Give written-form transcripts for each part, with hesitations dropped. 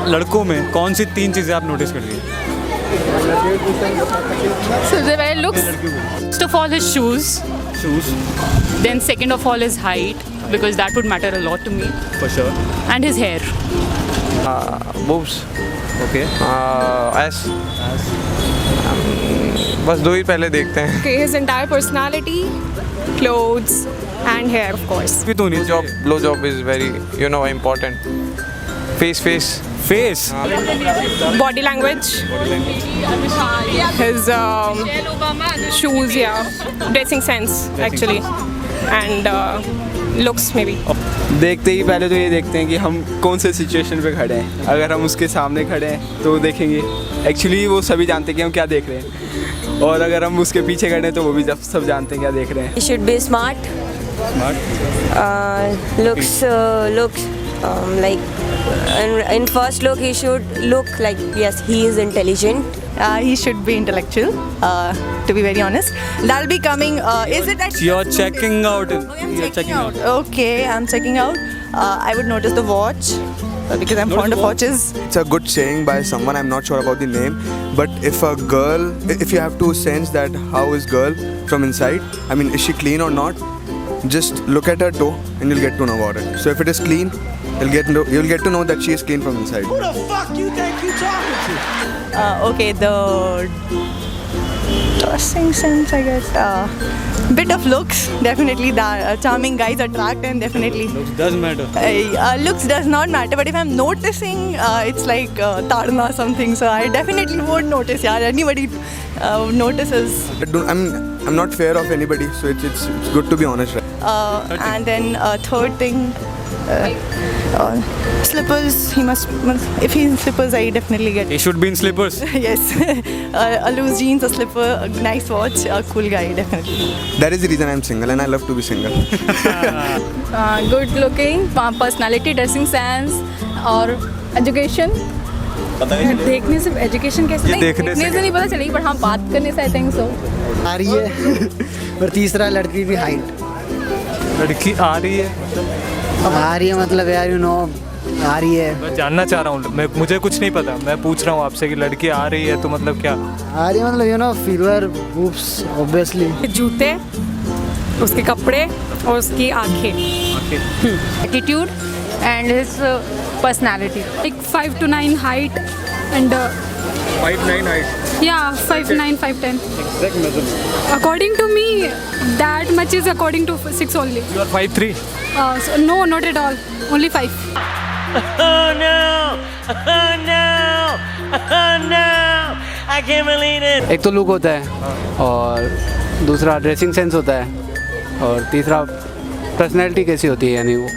लड़कों में कौन सी 3 चीज़ें आप नोटिस करती हैं? सबसे पहले looks. First of all, his shoes. Shoes Then second of all, his height, because that would matter a lot to me. For sure. And his hair. boobs, okay. ass. बस 2 ही पहले देखते हैं. Okay, his entire personality, clothes, and hair, of course. भी तो नहीं Blow job is very, important. Face. Face. Body language, his shoes, yeah, dressing sense, actually, and looks maybe. देखते ही पहले तो ये देखते हैं कि हम कौन से सिचुएशन पे खड़े हैं. अगर हम उसके सामने खड़े हैं तो देखेंगे. एक्चुअली वो सभी जानते हैं कि हम क्या देख रहे हैं, और अगर हम उसके पीछे खड़े हैं तो वो भी सब जानते हैं क्या देख रहे हैं. He should be smart. Looks like in first look he should look like yes he is intelligent. He should be intellectual, to be very honest. That'll be coming. Is it that You're checking out. I'm checking out. Okay, I'm checking out. I would notice the watch because I'm fond of watches. It's a good saying by someone, I'm not sure about the name, but if you have to sense that how is girl from inside, I mean is she clean or not, just look at her toe and you'll get to know about it. So if it is clean, you'll get to know that she is clean from inside. Who the fuck you think you talking to? Okay, the dressing sense, I guess. Bit of looks, definitely. The charming guys attract, and definitely. Doesn't matter. Looks does not matter, but if I'm noticing, it's like Tarna something. So I definitely won't notice. Yeah, anybody notices. I'm not fear of anybody, so it's good to be honest, right? And then third thing, slippers. He must. If he's in slippers, I definitely get. He should be in slippers. Yes, a loose jeans, a slipper, a nice watch, a cool guy, definitely. That is the reason I'm single, and I love to be single. Good looking, personality, dressing sense, और education. देखने से education कैसे नहीं देखने से नहीं पता चलेगी, पर हाँ बात करने से आई थिंक सो. आ रही है. और तीसरा लड़की की हाइट. लड़की आ रही है आ रही है मतलब यार आ रही है. मैं जानना चाह रहा हूँ, मुझे कुछ नहीं पता, मैं पूछ रहा हूँ आपसे कि लड़की आ रही है तो मतलब क्या? आ रही है मतलब फीवर बूब्स ऑब्वियसली. जूते, उसके कपड़े और उसकी आंखें. Attitude and his personality. Like 5 to 9 height and 5'9" height. yeah 5'9", 5'10". Exact measurement. According to me, that much is according to 6 only. You are 5'3". So, no, not at all. Only 5. Oh no! I can't believe it. एक तो look होता है, और दूसरा dressing sense होता है, और तीसरा पर्सनैलिटी कैसी होती है, यानी वो.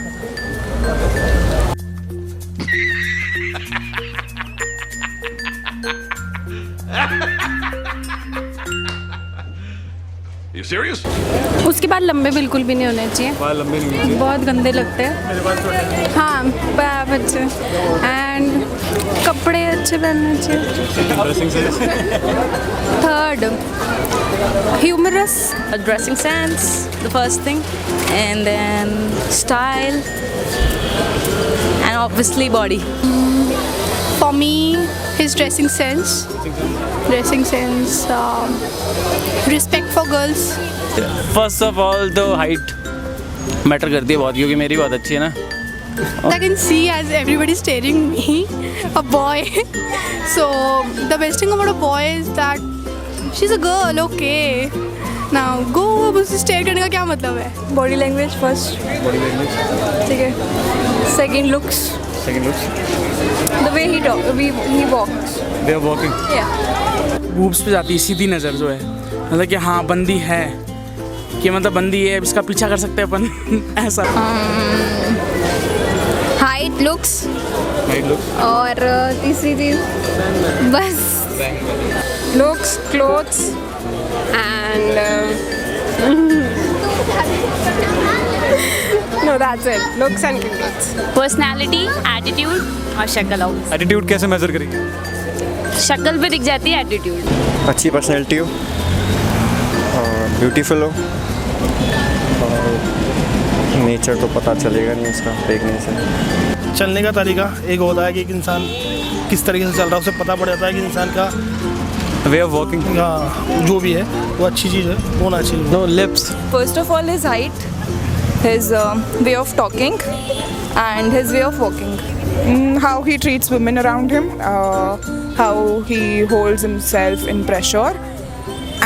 You serious? उसके बाद लंबे बिल्कुल भी नहीं होने चाहिए. बाल लंबे नहीं होने चाहिए. बहुत गंदे लगते हैं. हाँ, पैर अच्छे एंड कपड़े अच्छे पहनने चाहिए. Dressing sense. Third, humorous. Dressing sense, the first thing, and then style, and obviously body. For me, his dressing sense, respect for girls. First of all तो हाइट मैटर करती है बहुत, क्योंकि मेरी बहुत अच्छी है ना. I can see as everybody staring me, a boy. So the best thing about a boy is that she's a girl, okay. Now go, अब उसे stare करने का क्या मतलब है? Body language first. ठीक है. Second, looks. The way he walks. They are walking. Yeah. Boobs पे जाती है सीधी नज़र जो है, मतलब कि हाँ बंदी है, कि मतलब बंदी है, इसका पीछा कर सकते हैं अपन. ऐसा. Height, looks. और तीसरी चीज बस looks, clothes and no, that's it. Looks and clothes. Personality, attitude और शक्ल. एटीट्यूड कैसे मेजर करेंगे? शक्ल पे दिख जाती है एटीट्यूड. अच्छी पर्सनैलिटी हो, ब्यूटीफुल हो, और नेचर तो पता चलेगा नहीं उसका देखने से. चलने का तरीका एक होता है कि एक इंसान किस तरीके से चल रहा है, उसे पता पड़ जाता है कि इंसान का वे ऑफ वॉकिंग, जो भी है वो अच्छी चीज़ है, होना चाहिए। No lips, First of all, his height, his way of talking, and his way of walking. How he treats women around him, how he holds himself in pressure,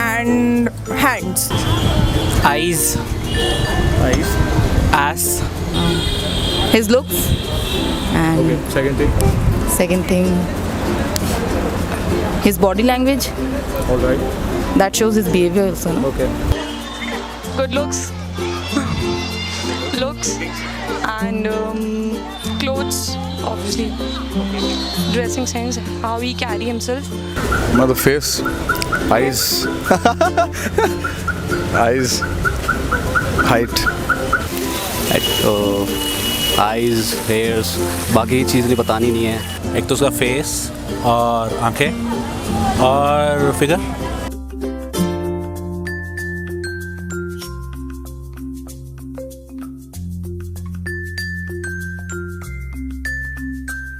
and hands. eyes, ass, His looks. And second thing, his body language. all right, That shows his behavior also. No? okay. Good looks. Looks and clothes, obviously. Dressing sense, how he carry himself. The face, eyes, eyes, height. Eyes, hairs, बाकी चीज़ नहीं बतानी नहीं है। एक तो उसका face और आंखें और फिगर